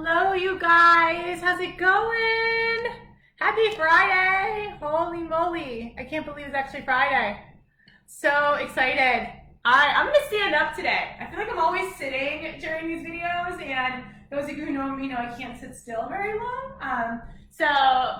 Hello, you guys. How's it going? Happy Friday. Holy moly. I can't believe it's actually Friday. So excited. I'm going to stand up today. I feel like I'm always sitting during these videos, and those of you who know me know I can't sit still very long. So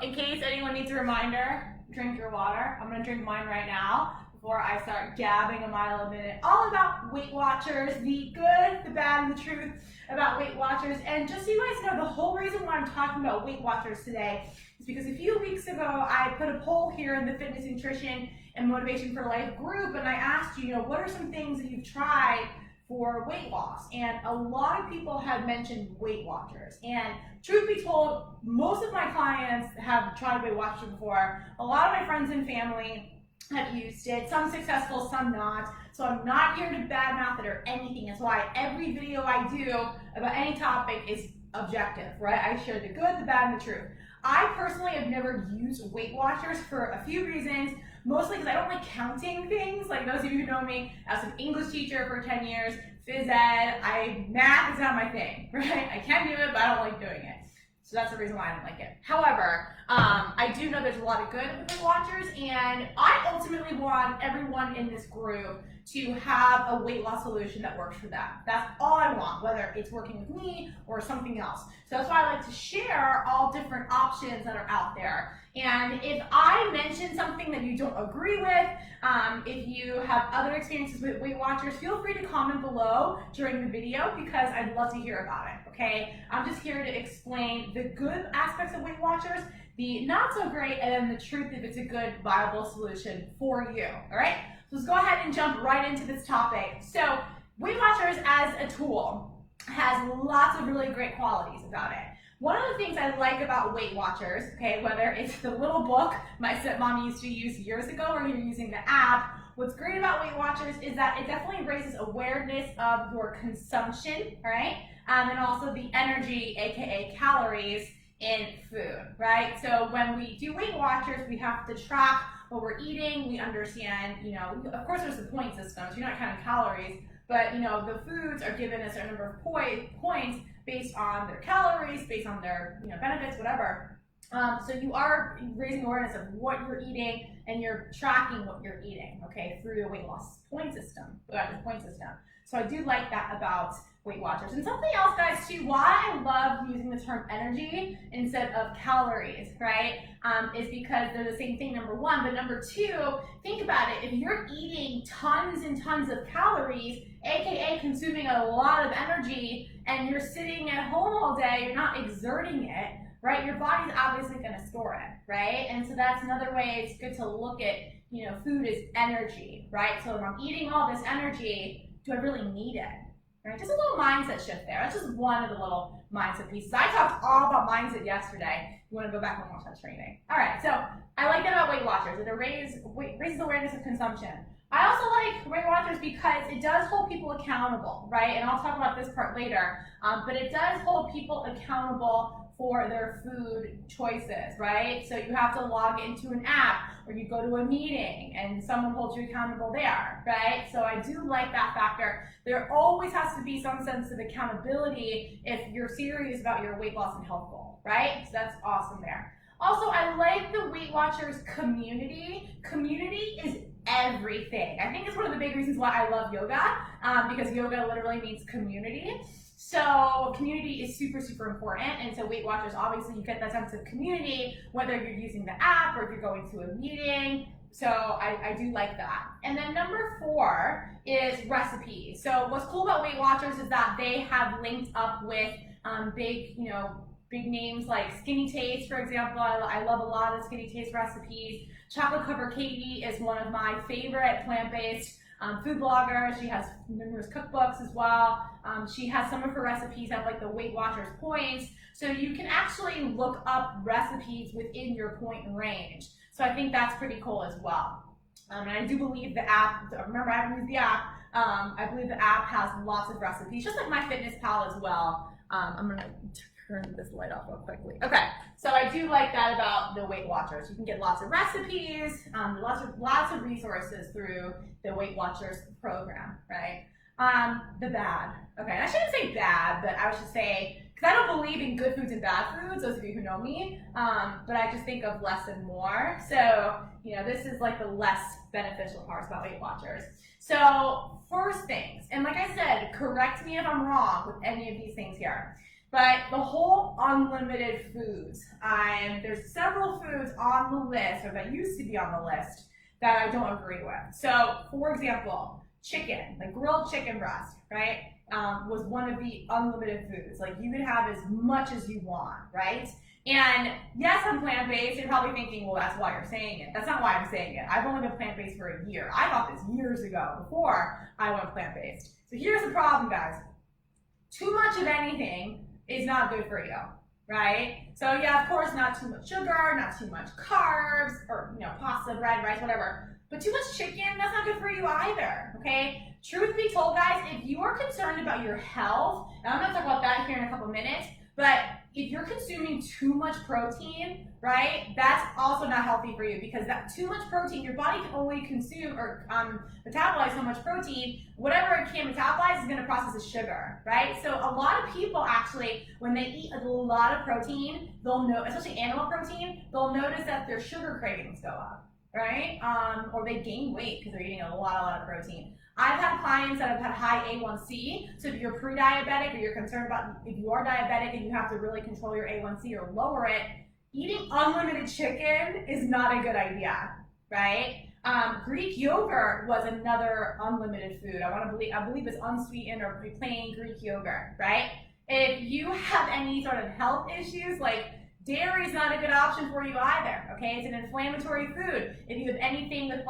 in case anyone needs a reminder, drink your water. I'm going to drink mine right now before I start gabbing a mile a minute all about Weight Watchers, the good, the bad, and the truth about Weight Watchers. And just so you guys know, the whole reason why I'm talking about Weight Watchers today is because a few weeks ago I put a poll here in the Fitness, Nutrition, and Motivation for Life group, and I asked you, what are some things that you've tried for weight loss? And a lot of people had mentioned Weight Watchers. And truth be told, most of my clients have tried Weight Watchers before. A lot of my friends and family have used it, some successful, some not. So I'm not here to badmouth it or anything. That's why every video I do about any topic is objective, right? I share the good, the bad, and the truth. I personally have never used Weight Watchers for a few reasons, mostly because I don't like counting things. Like those of you who know me, I was an English teacher for 10 years, phys ed, math is not my thing, right? I can do it, but I don't like doing it. So that's the reason why I don't like it. However, I do know there's a lot of good with Weight Watchers, and I ultimately want everyone in this group to have a weight loss solution that works for them. That's all I want, whether it's working with me or something else. So that's why I like to share all different options that are out there. And if I mention something that you don't agree with, if you have other experiences with Weight Watchers, feel free to comment below during the video because I'd love to hear about it, okay? I'm just here to explain the good aspects of Weight Watchers, the not so great, and then the truth if it's a good, viable solution for you, all right? So let's go ahead and jump right into this topic. So Weight Watchers as a tool has lots of really great qualities about it. One of the things I like about Weight Watchers, okay, whether it's the little book my stepmom used to use years ago or you're using the app, what's great about Weight Watchers is that it definitely raises awareness of your consumption, right? And also the energy, aka calories, in food, right? So when we do Weight Watchers, we have to track what we're eating. We understand, of course there's the point systems. You're not counting calories, but the foods are given a certain number of points based on their calories, based on their benefits, whatever. So you are raising awareness of what you're eating, and you're tracking what you're eating, okay, through the weight loss point system. So I do like that about Weight Watchers. And something else, guys, too, why I love using the term energy instead of calories, right, is because they're the same thing, number one. But number two, think about it. If you're eating tons and tons of calories, aka consuming a lot of energy, and you're sitting at home all day, you're not exerting it, right? Your body's obviously going to store it, right? And so that's another way it's good to look at, food is energy, right? So if I'm eating all this energy, do I really need it? Right? Just a little mindset shift there. That's just one of the little mindset pieces. I talked all about mindset yesterday. You want to go back and watch that training. All right, so I like that about Weight Watchers. It raises awareness of consumption. I also like Weight Watchers because it does hold people accountable, right? And I'll talk about this part later, but it does hold people accountable for their food choices, right? So you have to log into an app or you go to a meeting and someone holds you accountable there, right? So I do like that factor. There always has to be some sense of accountability if you're serious about your weight loss and health goal, right? So that's awesome there. Also, I like the Weight Watchers community. Community is everything. I think it's one of the big reasons why I love yoga, because yoga literally means community. So community is super, super important. And so Weight Watchers, obviously you get that sense of community, whether you're using the app or if you're going to a meeting. So I do like that. And then number 4 is recipes. So what's cool about Weight Watchers is that they have linked up with big names like Skinny Taste, for example. I love a lot of Skinny Taste recipes. Chocolate Cover Katie is one of my favorite plant-based food bloggers. She has numerous cookbooks as well. She has some of her recipes have like the Weight Watchers points. So you can actually look up recipes within your point range. So I think that's pretty cool as well. And I do believe the app, remember I haven't used the app, I believe the app has lots of recipes, just like MyFitnessPal as well. I'm gonna turn this light off real quickly. Okay, so I do like that about the Weight Watchers. You can get lots of recipes, lots of resources through the Weight Watchers program, right? The bad. Okay, and I shouldn't say bad, but I would just say, because I don't believe in good foods and bad foods, those of you who know me, but I just think of less and more. So, this is like the less beneficial parts about Weight Watchers. So, first things, and like I said, correct me if I'm wrong with any of these things here, but the whole unlimited foods, there's several foods on the list, or that used to be on the list, that I don't agree with. So, for example, chicken, like grilled chicken breast, right, was one of the unlimited foods. Like, you could have as much as you want, right? And yes, I'm plant-based. You're probably thinking, well, that's why you're saying it. That's not why I'm saying it. I've only been plant-based for a year. I thought this years ago, before I went plant-based. So here's the problem, guys. Too much of anything is not good for you, right? So yeah, of course, not too much sugar, not too much carbs, or pasta, bread, rice, whatever. But too much chicken, that's not good for you either, okay? Truth be told, guys, if you are concerned about your health, and I'm gonna talk about that here in a couple minutes, but if you're consuming too much protein, right, that's also not healthy for you, because that too much protein, your body can only consume or metabolize so much protein. Whatever it can metabolize is going to process as sugar, right? So a lot of people actually, when they eat a lot of protein, they'll know, especially animal protein, they'll notice that their sugar cravings go up, right? Or they gain weight because they're eating a lot of protein. I've had clients that have had high A1C, so if you're pre-diabetic or you're concerned about if you are diabetic and you have to really control your A1C or lower it, eating unlimited chicken is not a good idea, right? Greek yogurt was another unlimited food. I believe it's unsweetened or plain Greek yogurt, right? If you have any sort of health issues, like dairy is not a good option for you either, okay? It's an inflammatory food. If you have anything with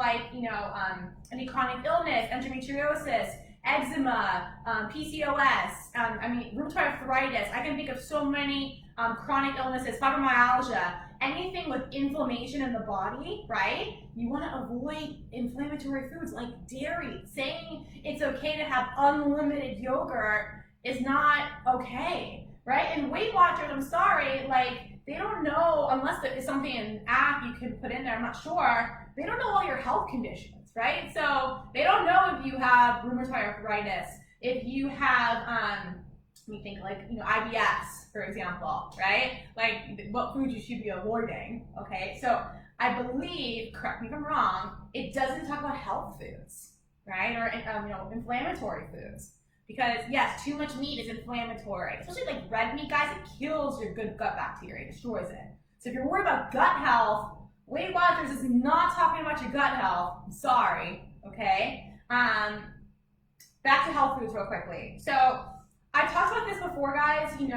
any chronic illness, endometriosis, eczema, PCOS, rheumatoid arthritis, I can think of so many chronic illnesses, fibromyalgia, anything with inflammation in the body, right? You want to avoid inflammatory foods like dairy. Saying it's okay to have unlimited yogurt is not okay, right? And Weight Watchers, I'm sorry, they don't know, unless it's something in an app you can put in there, I'm not sure, they don't know all your health conditions, right? So they don't know if you have rheumatoid arthritis, if you have, IBS, for example, right? Like what foods you should be avoiding, okay? So I believe, correct me if I'm wrong, it doesn't talk about health foods, right? Or, inflammatory foods. Because yes, too much meat is inflammatory, especially like red meat, guys. It kills your good gut bacteria, destroys it. So if you're worried about gut health, Weight Watchers is not talking about your gut health. I'm sorry, okay? Back to health foods real quickly. So I talked about this before, guys. In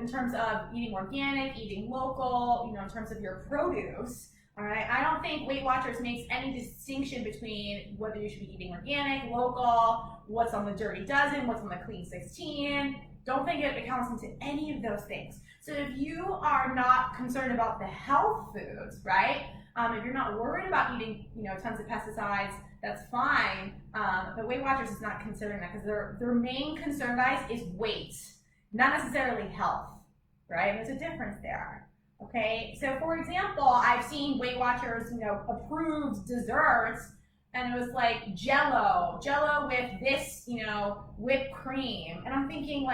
terms of eating organic, eating local. In terms of your produce. All right, I don't think Weight Watchers makes any distinction between whether you should be eating organic, local, what's on the Dirty Dozen, what's on the Clean 16. Don't think it accounts into any of those things. So if you are not concerned about the health foods, right? If you're not worried about eating, tons of pesticides, that's fine. But Weight Watchers is not considering that because their main concern, guys, is weight, not necessarily health, right? There's a difference there. Okay, so for example, I've seen Weight Watchers, approved desserts, and it was like Jello with this, whipped cream, and I'm thinking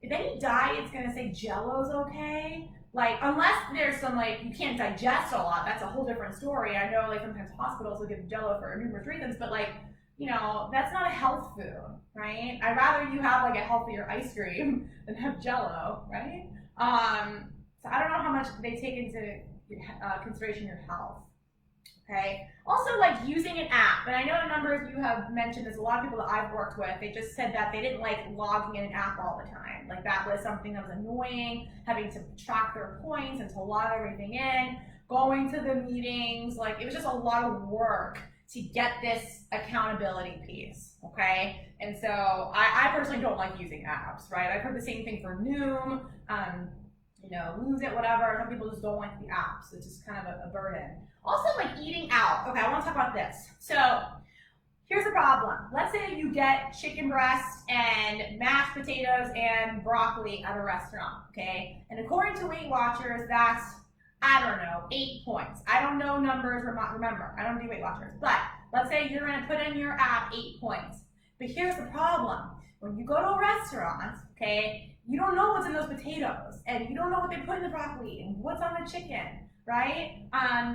if any diet's gonna say Jello's okay, unless there's some you can't digest a lot, that's a whole different story. I know sometimes hospitals will give Jello for numerous reasons, but that's not a health food, right? I'd rather you have a healthier ice cream than have Jello, right? So I don't know how much they take into consideration your health, okay? Also, using an app, and I know a number of you have mentioned this, a lot of people that I've worked with, they just said that they didn't like logging in an app all the time. That was something that was annoying, having to track their points and to log everything in, going to the meetings, it was just a lot of work to get this accountability piece, okay? And so I personally don't like using apps, right? I've heard the same thing for Noom, Lose It, whatever. Some people just don't like the apps. It's just kind of a burden. Also, eating out. Okay, I want to talk about this. So, here's the problem. Let's say you get chicken breast and mashed potatoes and broccoli at a restaurant, okay? And according to Weight Watchers, that's, 8 points. I don't know numbers, remember, I don't do Weight Watchers. But let's say you're going to put in your app 8 points. But here's the problem. When you go to a restaurant, okay, you don't know what's in those potatoes, and you don't know what they put in the broccoli, and what's on the chicken, right?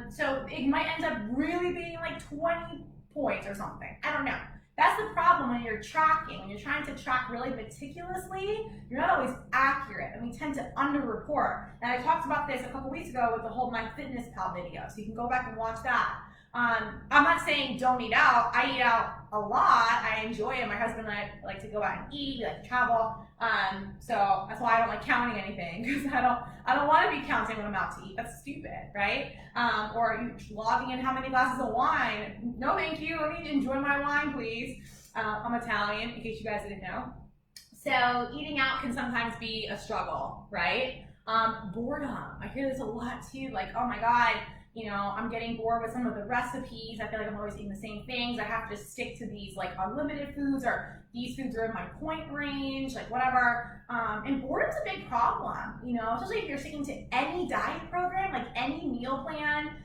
So it might end up really being like 20 points or something. I don't know. That's the problem when you're tracking. When you're trying to track really meticulously, you're not always accurate, and we tend to underreport. And I talked about this a couple weeks ago with the whole MyFitnessPal video, so you can go back and watch that. I'm not saying don't eat out. I eat out a lot. I enjoy it. My husband and I like to go out and eat. We like to travel. So that's why I don't like counting anything, because I don't want to be counting when I'm out to eat. That's stupid, right? Or you logging in how many glasses of wine. No, thank you. Let me enjoy my wine, please. I'm Italian, in case you guys didn't know. So eating out can sometimes be a struggle, right? Boredom. I hear this a lot too. Like, oh my God, you know, I'm getting bored with some of the recipes. I feel like I'm always eating the same things. I have to stick to these like unlimited foods, or these foods are in my point range, like whatever. And boredom's a big problem, you know, especially if you're sticking to any diet program, like any meal plan,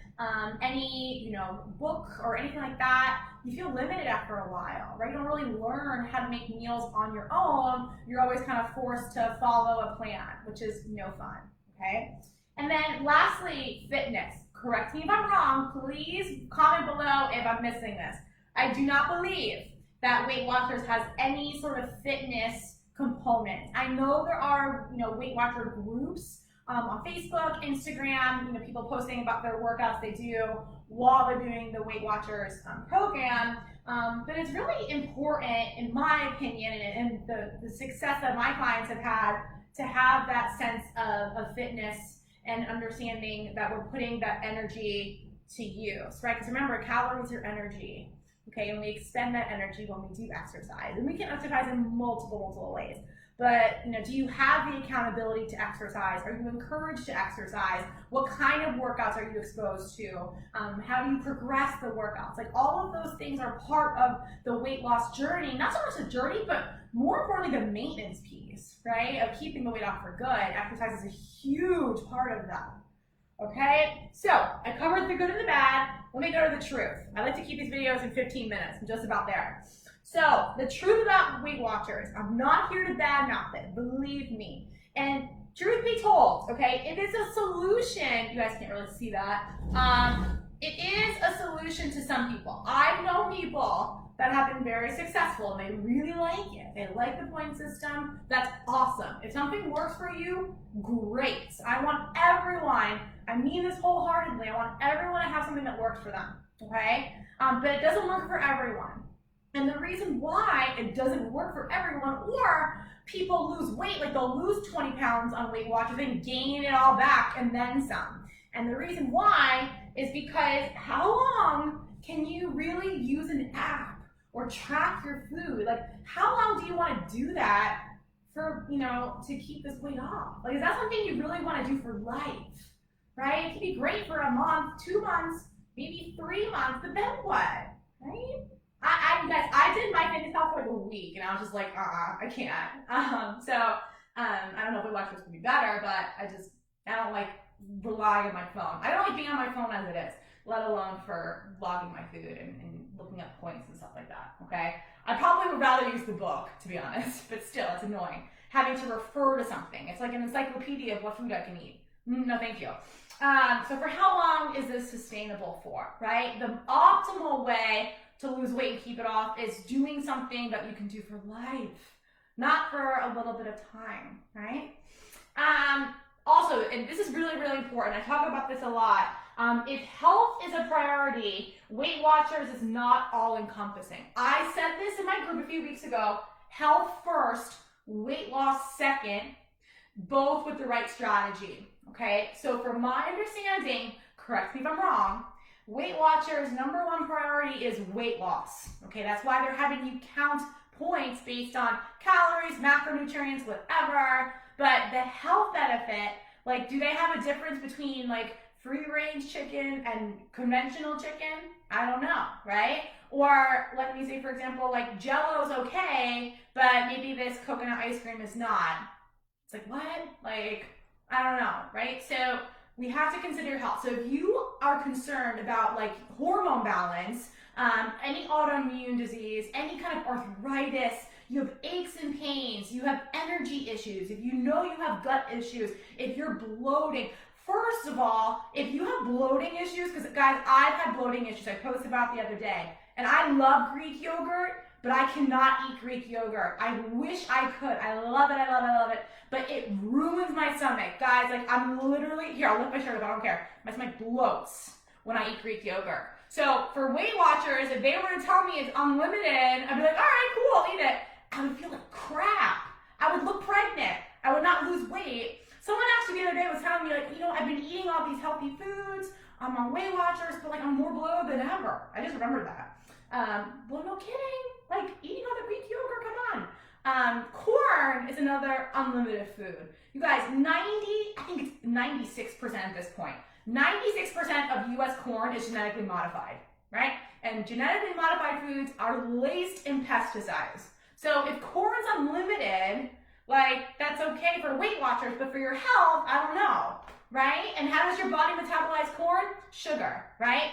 any, you know, book or anything like that. You feel limited after a while, right? You don't really learn how to make meals on your own. You're always kind of forced to follow a plan, which is no fun, okay? And then lastly, fitness. Correct me if I'm wrong. Please comment below if I'm missing this. I do not believe that Weight Watchers has any sort of fitness component. I know there are, you know, Weight Watcher groups on Facebook, Instagram, you know, people posting about their workouts they do while they're doing the Weight Watchers program. But it's really important, in my opinion, and the success that my clients have had, to have that sense of fitness and understanding that we're putting that energy to use, right? Because remember, calories are energy, okay? And we expend that energy when we do exercise. And we can exercise in multiple ways. But, you know, do you have the accountability to exercise? Are you encouraged to exercise? What kind of workouts are you exposed to? How do you progress the workouts? Like, all of those things are part of the weight loss journey. Not so much the journey, but more importantly, the maintenance piece, right? Of keeping the weight off for good. Exercise is a huge part of that. Okay, so I covered the good and the bad. Let me go to the truth. I like to keep these videos in 15 minutes. I'm just about there. So the truth about Weight Watchers, I'm not here to badmouth it, believe me. And truth be told, okay, it is a solution. You guys can't really see that. It is a solution to some people. I've known people that have been very successful and they really like it. They like the point system. That's awesome. If something works for you, great. I want everyone, I mean this wholeheartedly, I want everyone to have something that works for them, okay? But it doesn't work for everyone. And the reason why it doesn't work for everyone, or people lose weight, like they'll lose 20 pounds on Weight Watchers and gain it all back and then some. And the reason why is because how long can you really use an app or track your food? Like, how long do you want to do that for, you know, to keep this weight off? Like, is that something you really want to do for life, right? It can be great for a month, 2 months, maybe 3 months, but then what, right? Guys, I did MyFitnessPal for like a week, and I was just like, I can't. I don't know if Weight Watchers would be better, but I don't like relying on my phone. I don't like being on my phone as it is, let alone for vlogging my food and looking up points and stuff like that, okay? I probably would rather use the book, to be honest, but still, it's annoying. Having to refer to something. It's like an encyclopedia of what food I can eat. No, thank you. So for how long is this sustainable for, right? The optimal way to lose weight and keep it off is doing something that you can do for life, not for a little bit of time, right? Also, and this is really, really important, I talk about this a lot, if health is a priority, Weight Watchers is not all-encompassing. I said this in my group a few weeks ago, health first, weight loss second, both with the right strategy, okay? So from my understanding, correct me if I'm wrong, Weight Watchers' #1 priority is weight loss. Okay, that's why they're having you count points based on calories, macronutrients, whatever. But the health benefit, like, do they have a difference between like free-range chicken and conventional chicken? I don't know, right? Or let me say, for example, like Jell-O's okay, but maybe this coconut ice cream is not. It's like, what? Like, I don't know, right? So we have to consider health. So if you are concerned about like hormone balance, any autoimmune disease, any kind of arthritis, you have aches and pains, you have energy issues, if you know you have gut issues, if you're bloating. First of all, if you have bloating issues, because guys, I've had bloating issues, I posted about the other day, and I love Greek yogurt, but I cannot eat Greek yogurt. I wish I could. I love it, I love it, I love it, but it ruins my stomach. Guys, like I'm literally, here, I'll lift my shirt up, I don't care. My stomach bloats when I eat Greek yogurt. So for Weight Watchers, if they were to tell me it's unlimited, I'd be like, all right, cool, I'll eat it. I would feel like crap. I would look pregnant. I would not lose weight. Someone actually the other day was telling me, like, you know, I've been eating all these healthy foods. I'm on Weight Watchers, but like I'm more bloated than ever. I just remembered that. Well, no kidding. Like eating all the Greek yogurt, come on. Corn is another unlimited food. You guys, I think it's 96% at this point. 96% of US corn is genetically modified, right? And genetically modified foods are laced in pesticides. So if corn's unlimited, like that's okay for Weight Watchers, but for your health, I don't know, right? And how does your body metabolize corn? Sugar, right?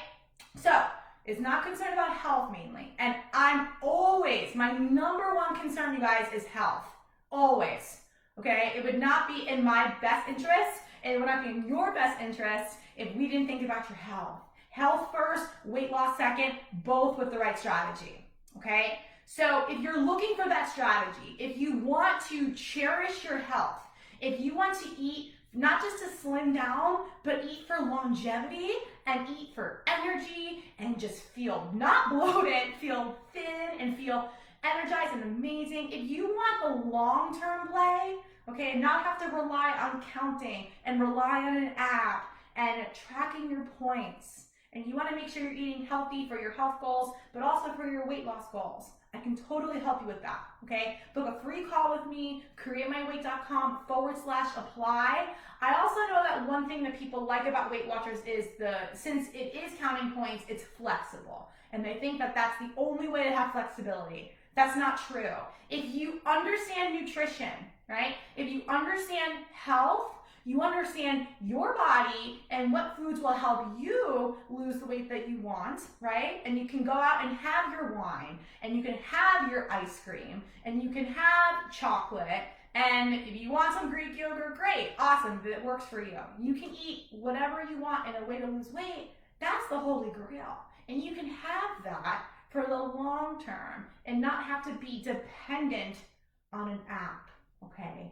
So it's not concerned about health mainly. And I'm always, my number one concern, you guys, is health. Always, okay? It would not be in my best interest, and it would not be in your best interest if we didn't think about your health. Health first, weight loss second, both with the right strategy, okay? So if you're looking for that strategy, if you want to cherish your health, if you want to eat not just to slim down, but eat for longevity and eat for energy and just feel not bloated, feel thin and feel energized and amazing. If you want the long-term play, okay, and not have to rely on counting and rely on an app and tracking your points, and you want to make sure you're eating healthy for your health goals, but also for your weight loss goals, I can totally help you with that, okay? Book a free call with me, createmyweight.com/apply. I also know that one thing that people like about Weight Watchers is since it is counting points, it's flexible. And they think that that's the only way to have flexibility. That's not true. If you understand nutrition, right? If you understand health, you understand your body and what foods will help you lose the weight that you want, right? And you can go out and have your wine, and you can have your ice cream, and you can have chocolate, and if you want some Greek yogurt, great, awesome, that works for you. You can eat whatever you want in a way to lose weight. That's the holy grail. And you can have that for the long term and not have to be dependent on an app, okay?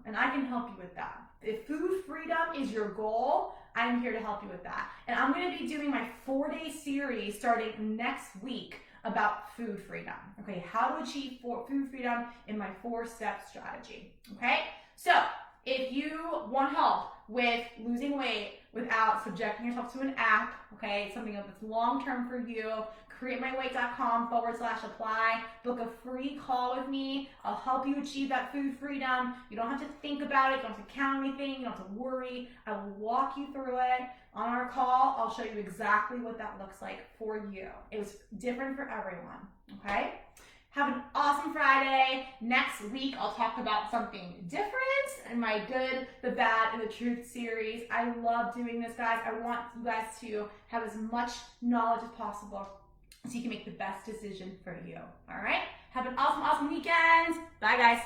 And I can help you with that. If food freedom is your goal, I'm here to help you with that. And I'm going to be doing my 4-day series starting next week about food freedom. Okay, how to achieve food freedom in my 4-step strategy. Okay, so if you want help with losing weight without subjecting yourself to an app, okay, something that's long-term for you, createmyweight.com/apply. Book a free call with me. I'll help you achieve that food freedom. You don't have to think about it. You don't have to count anything. You don't have to worry. I will walk you through it. On our call, I'll show you exactly what that looks like for you. It was different for everyone, okay? Have an awesome Friday. Next week, I'll talk about something different in my Good, the Bad, and the Truth series. I love doing this, guys. I want you guys to have as much knowledge as possible so you can make the best decision for you. All right? Have an awesome, awesome weekend. Bye, guys.